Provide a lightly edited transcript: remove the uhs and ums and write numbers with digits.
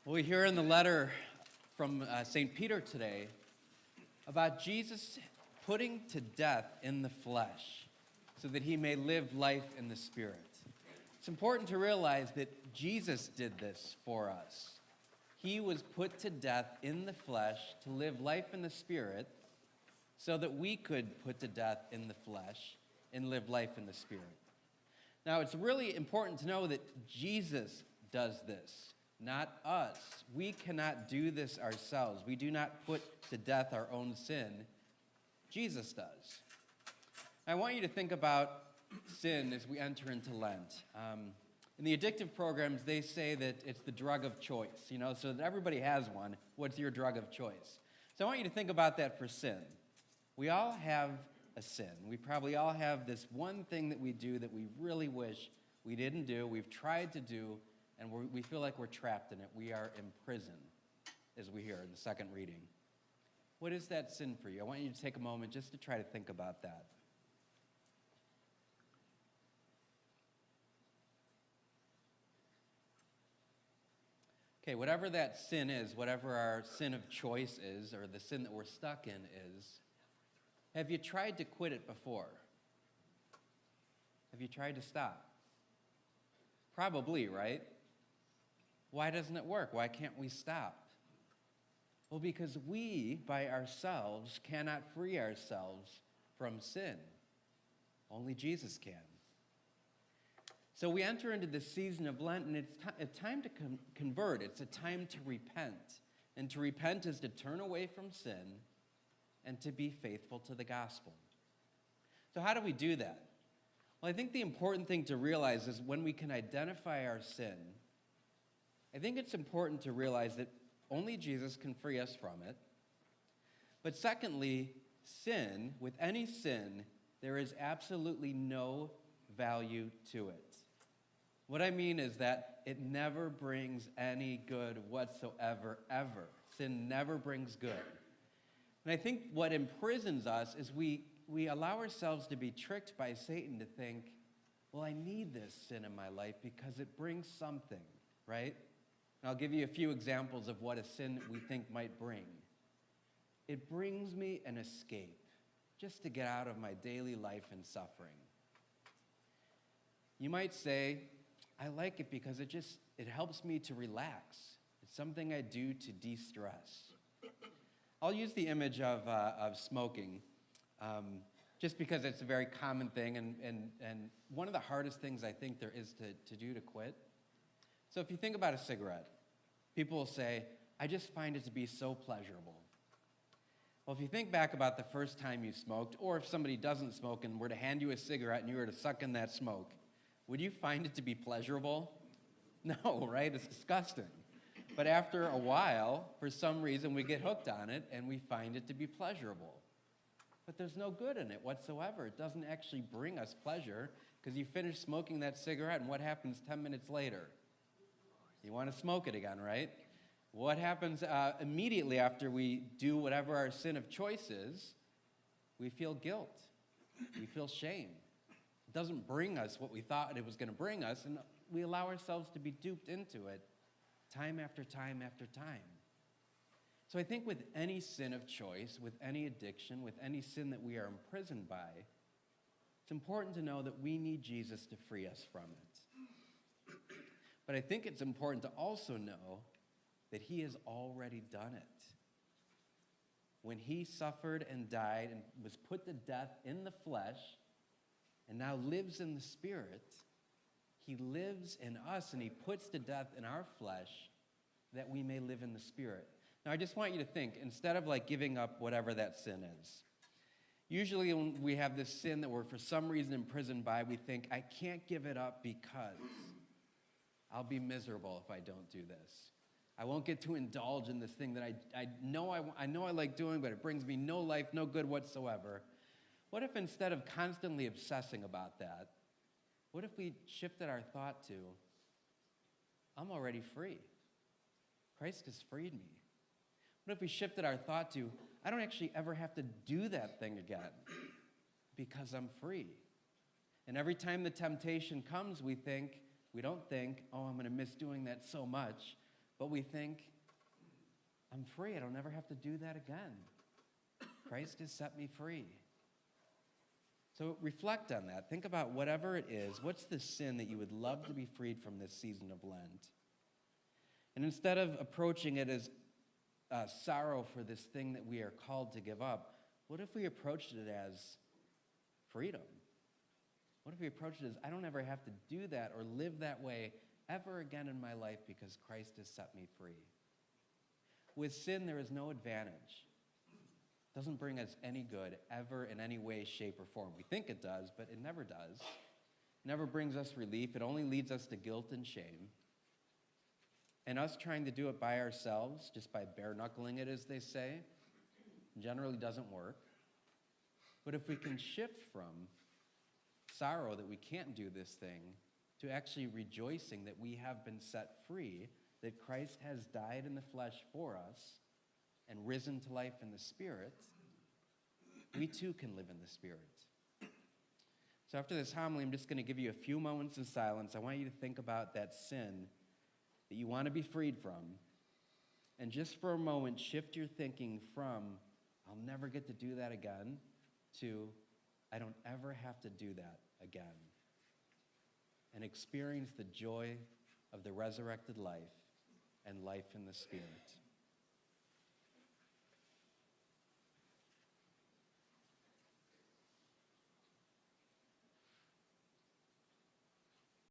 Well, we hear in the letter from St. Peter today about Jesus putting to death in the flesh so that he may live life in the spirit. It's important to realize that Jesus did this for us. He was put to death in the flesh to live life in the spirit so that we could put to death in the flesh and live life in the spirit. Now, it's really important to know that Jesus does this, not us. We cannot do this ourselves. We do not put to death our own sin. Jesus does. I want you to think about sin as we enter into Lent. In the addictive programs, they say that it's the drug of choice, so that everybody has one. What's your drug of choice? So I want you to think about that for sin. We all have a sin. We probably all have this one thing that we do that we really wish we didn't do, we've tried to do, and we feel like we're trapped in it. We are imprisoned, as we hear in the second reading. What is that sin for you? I want you to take a moment just to try to think about that. Okay, whatever that sin is, whatever our sin of choice is, or the sin that we're stuck in is, have you tried to quit it before? Have you tried to stop? Probably, right? Why doesn't it work? Why can't we stop? Well, because we, by ourselves, cannot free ourselves from sin. Only Jesus can. So we enter into the season of Lent, and it's a time to convert. It's a time to repent. And to repent is to turn away from sin and to be faithful to the gospel. So how do we do that? Well, I think the important thing to realize is when we can identify our sin, I think it's important to realize that only Jesus can free us from it. But secondly, sin, with any sin, there is absolutely no value to it. What I mean is that it never brings any good whatsoever, ever. Sin never brings good. And I think what imprisons us is we allow ourselves to be tricked by Satan to think, well, I need this sin in my life because it brings something, right? And I'll give you a few examples of what a sin we think might bring. It brings me an escape, just to get out of my daily life and suffering. You might say, I like it because it helps me to relax. It's something I do to de-stress. I'll use the image of smoking, just because it's a very common thing and one of the hardest things I think there is to do to quit. So if you think about a cigarette, people will say, I just find it to be so pleasurable. Well, if you think back about the first time you smoked, or if somebody doesn't smoke and were to hand you a cigarette and you were to suck in that smoke, would you find it to be pleasurable? No, right? It's disgusting. But after a while, for some reason, we get hooked on it and we find it to be pleasurable. But there's no good in it whatsoever. It doesn't actually bring us pleasure because you finish smoking that cigarette and what happens 10 minutes later? You want to smoke it again, right? What happens immediately after we do whatever our sin of choice is? We feel guilt. We feel shame. It doesn't bring us what we thought it was going to bring us, and we allow ourselves to be duped into it time after time after time. So I think with any sin of choice, with any addiction, with any sin that we are imprisoned by, it's important to know that we need Jesus to free us from it. But I think it's important to also know that he has already done it. When he suffered and died and was put to death in the flesh and now lives in the spirit, he lives in us and he puts to death in our flesh that we may live in the spirit. Now, I just want you to think, instead of giving up whatever that sin is, usually when we have this sin that we're for some reason imprisoned by, we think, I can't give it up because I'll be miserable if I don't do this. I won't get to indulge in this thing that I know I like doing, but it brings me no life, no good whatsoever. What if instead of constantly obsessing about that, what if we shifted our thought to, I'm already free. Christ has freed me. What if we shifted our thought to, I don't actually ever have to do that thing again because I'm free. And every time the temptation comes, we don't think, oh, I'm going to miss doing that so much. but we think, I'm free. I don't ever have to do that again. Christ has set me free. So reflect on that. Think about whatever it is. What's the sin that you would love to be freed from this season of Lent? And instead of approaching it as sorrow for this thing that we are called to give up, what if we approached it as freedom? What if we approached it as, I don't ever have to do that or live that way ever again in my life because Christ has set me free? With sin, there is no advantage. It doesn't bring us any good ever in any way, shape, or form. We think it does, but it never does. It never brings us relief. It only leads us to guilt and shame. And us trying to do it by ourselves, just by bare-knuckling it, as they say, generally doesn't work. But if we can shift from sorrow that we can't do this thing to actually rejoicing that we have been set free, that Christ has died in the flesh for us and risen to life in the Spirit, we too can live in the Spirit. So after this homily, I'm just going to give you a few moments in silence. I want you to think about that sin that you want to be freed from. And just for a moment, shift your thinking from, I'll never get to do that again, to, I don't ever have to do that again. And experience the joy of the resurrected life and life in the Spirit.